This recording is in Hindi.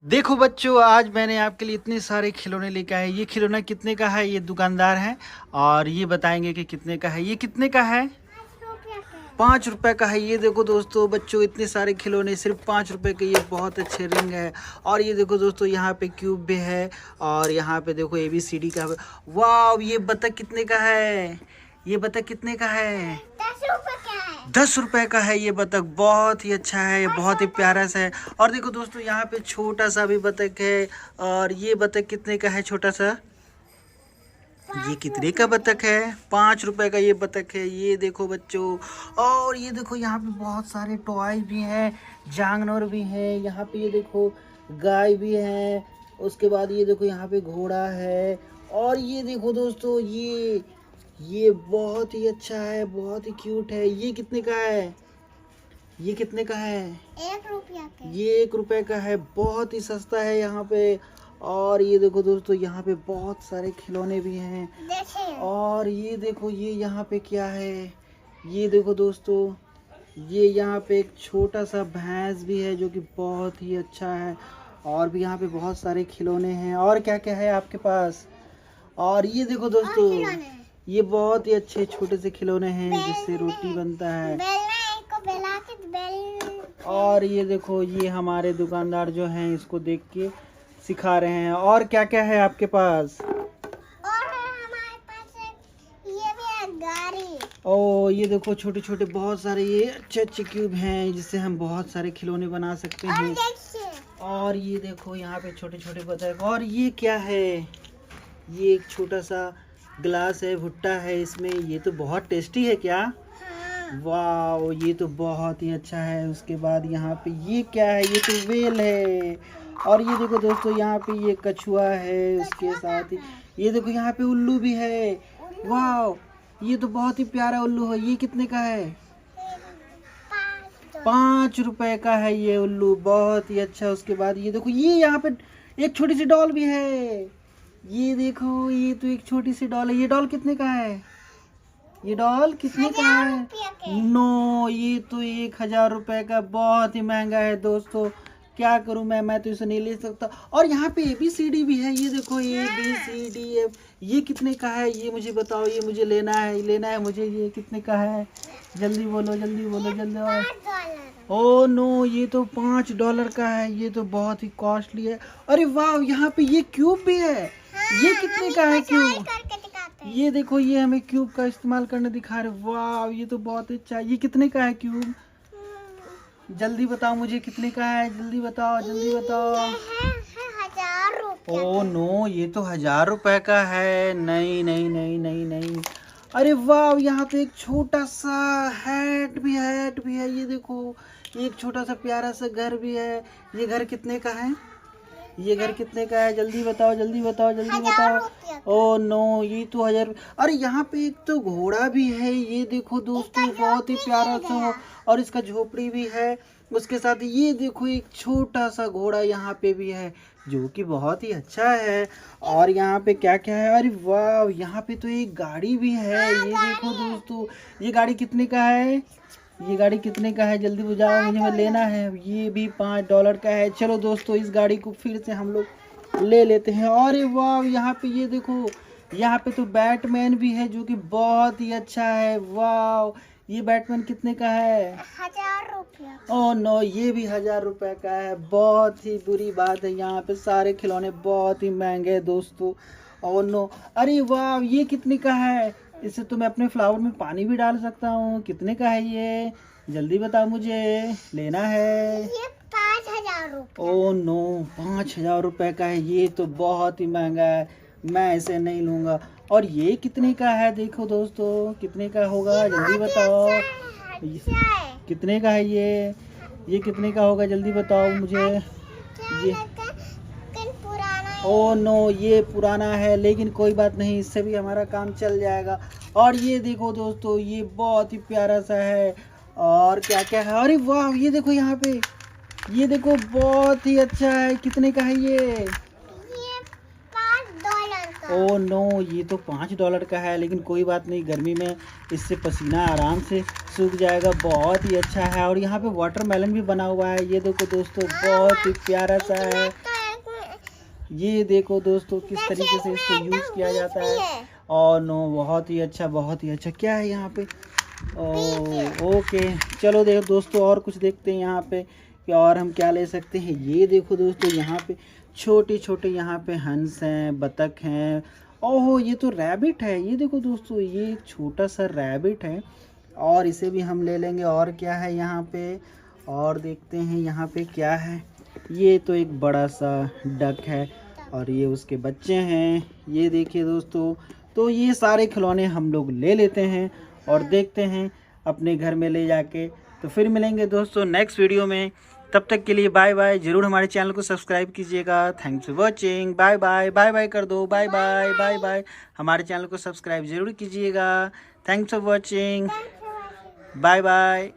देखो बच्चों, आज मैंने आपके लिए इतने सारे खिलौने लेके आए। ये खिलौना कितने का है? ये दुकानदार हैं और ये बताएंगे कि कितने का है। ये कितने का है? 5 रुपए का है। ये देखो दोस्तों, बच्चों इतने सारे खिलौने सिर्फ 5 रुपए के। ये बहुत अच्छे रिंग है। और ये देखो दोस्तों, यहाँ पे क्यूब भी है और यहाँ पे देखो ABCD का। वाह, ये बतख कितने का है? ये बतख कितने का है? 10 रुपए का है। ये बतख बहुत ही अच्छा है, बहुत ही प्यारा सा है। और देखो दोस्तों, यहाँ पे छोटा सा भी बतख है। और ये बतख कितने का है? छोटा सा। ये कितने का बतख है? 5 रुपए का ये बतख है। ये देखो बच्चों, और ये देखो यहाँ पे बहुत सारे टॉय भी हैं, जानवर भी हैं। यहाँ पे ये देखो गाय भी है। उसके बाद ये देखो यहाँ पे घोड़ा है। और ये देखो दोस्तों, ये बहुत ही अच्छा है, बहुत ही क्यूट है। ये कितने का है? ये कितने का है? 1 रुपया का। ये 1 रुपए का है, बहुत ही सस्ता है यहाँ पे। और ये देखो दोस्तों, यहाँ पे बहुत सारे खिलौने भी हैं। देखिए। और ये देखो, ये यहाँ पे क्या है? ये देखो दोस्तों, ये यहाँ पे एक छोटा सा भैंस भी है जो कि बहुत ही अच्छा है। और भी यहाँ पे बहुत सारे खिलौने हैं। और क्या क्या है आपके पास? और ये देखो दोस्तों, ये बहुत ही अच्छे छोटे से खिलौने हैं जिससे रोटी बनता है। बेला के बेल। और ये देखो, ये हमारे दुकानदार जो हैं इसको देख के सिखा रहे हैं। और क्या क्या है आपके पास? और हमारे पास ये भी है गाड़ी। ओ, ये देखो छोटे छोटे बहुत सारे ये अच्छे अच्छे क्यूब हैं जिससे हम बहुत सारे खिलौने बना सकते और हैं। देखिए। और ये देखो यहाँ पे छोटे छोटे बतख। और ये क्या है? ये एक छोटा सा गिलास है, भुट्टा है इसमें। ये तो बहुत टेस्टी है क्या? हाँ। वाह, ये तो बहुत ही अच्छा है। उसके बाद यहाँ पे ये क्या है? ये तो वेल है। और ये देखो दोस्तों, यहाँ पे ये कछुआ है। उसके साथ ही ये देखो यहाँ पे उल्लू भी है। वाह, ये तो बहुत ही प्यारा उल्लू है। ये कितने का है? 5 रुपए का है ये उल्लू, बहुत ही अच्छा। उसके बाद ये देखो, ये यहाँ पे एक छोटी सी डॉल भी है। ये देखो, ये तो एक छोटी सी डॉल है। ये डॉल कितने का है? ये डॉल कितने का है? नो, ये तो 1000 रुपए का, बहुत ही महंगा है दोस्तों। क्या करूं मैं तो इसे नहीं ले सकता। और यहाँ पे ABCD भी है। ये देखो ABCDF। ये कितने का है? ये मुझे बताओ, ये मुझे लेना है मुझे। ये कितने का है? जल्दी बोलो, जल्दी बोलो, जल्दी। ओ नो, ये तो $5 का है। ये तो बहुत ही कॉस्टली है। अरे वाह, यहाँ पे ये क्यूब भी है। ये कितने का है क्यूब? ये देखो, ये हमें क्यूब का इस्तेमाल करने दिखा रहे। वाह, ये तो बहुत अच्छा है। ये कितने का है क्यूब? जल्दी बताओ मुझे, कितने का है? जल्दी बताओ, जल्दी बताओ। 1000 रुपया। ओ नो, ये तो 1000 रुपए का है। नहीं नहीं नहीं नहीं नहीं। अरे वाह, यहाँ पे एक छोटा सा हैट भी है। ये देखो, एक छोटा सा प्यारा सा घर भी है। ये घर कितने का है? ये घर कितने का है? जल्दी बताओ, जल्दी बताओ, जल्दी 1000 बताओ। ओ नो, ये तो 1000। अरे यहाँ पे एक तो घोड़ा भी है। ये देखो दोस्तों, बहुत ही प्यारा सा। और इसका झोपड़ी भी है। उसके साथ ये देखो, एक छोटा सा घोड़ा यहाँ पे भी है जो कि बहुत ही अच्छा है। और यहाँ पे क्या क्या है? अरे वाह, यहाँ पे तो एक गाड़ी भी है। ये देखो दोस्तों, ये गाड़ी कितने का है? ये गाड़ी कितने का है? जल्दी बुझाओ, मुझे लेना है। ये भी $5 का है। चलो दोस्तों, इस गाड़ी को फिर से हम लोग ले लेते हैं। अरे वाह, यहाँ पे ये देखो, यहाँ पे तो बैटमैन भी है जो कि बहुत ही अच्छा है। वाह, ये बैटमैन कितने का है? 1000 रुपया। ओह नो, ये भी 1000 रुपए का है। बहुत ही बुरी बात है, यहाँ पे सारे खिलौने बहुत ही महंगे हैं दोस्तों। ओह नो, अरे वाह, ये कितने का है? इससे तो मैं अपने फ्लावर में पानी भी डाल सकता हूँ। कितने का है ये? जल्दी बताओ, मुझे लेना है। ये 5000 रुपया। ओह नो, 5000 रुपए का है। ये तो बहुत ही महंगा है, मैं इसे नहीं लूँगा। और ये कितने का है? देखो दोस्तों, कितने का होगा? जल्दी बताओ, कितने का है ये कितने का होगा? जल्दी बताओ मुझे। ये ओ नो, ये पुराना है, लेकिन कोई बात नहीं, इससे भी हमारा काम चल जाएगा। और ये देखो दोस्तों, ये बहुत ही प्यारा सा है। और क्या क्या है? अरे वाह, ये देखो यहाँ पे, ये देखो बहुत ही अच्छा है। कितने का है ये? $5 का। ओ नो, ये तो $5 का है, लेकिन कोई बात नहीं, गर्मी में इससे पसीना आराम से सूख जाएगा। बहुत ही अच्छा है। और यहाँ पे वाटरमेलन भी बना हुआ है। ये देखो दोस्तों, बहुत ही प्यारा सा है। ये देखो दोस्तों किस तरीके से इसको यूज किया जाता है। और नो बहुत ही अच्छा, बहुत ही अच्छा। क्या है यहाँ पे? ओके चलो देखो दोस्तों और कुछ देखते हैं यहाँ पे कि और हम क्या ले सकते हैं। ये देखो दोस्तों यहाँ पे छोटे छोटे यहाँ पे हंस हैं, बतख हैं। ओहो ये तो रैबिट है। ये देखो दोस्तों ये एक छोटा सा रैबिट है और इसे भी हम ले लेंगे। और क्या है यहाँ पे? और देखते हैं यहाँ पे क्या है। ये तो एक बड़ा सा डक है और ये उसके बच्चे हैं। ये देखिए दोस्तों, तो ये सारे खिलौने हम लोग ले लेते हैं और देखते हैं अपने घर में ले जाके। तो फिर मिलेंगे दोस्तों नेक्स्ट वीडियो में। तब तक के लिए बाय बाय। ज़रूर हमारे चैनल को सब्सक्राइब कीजिएगा। Thanks for watching. Bye bye. Bye bye कर दो। Bye bye bye bye. हमारे चैनल को सब्सक्राइब ज़रूर कीजिएगा। Thanks for watching. Bye bye.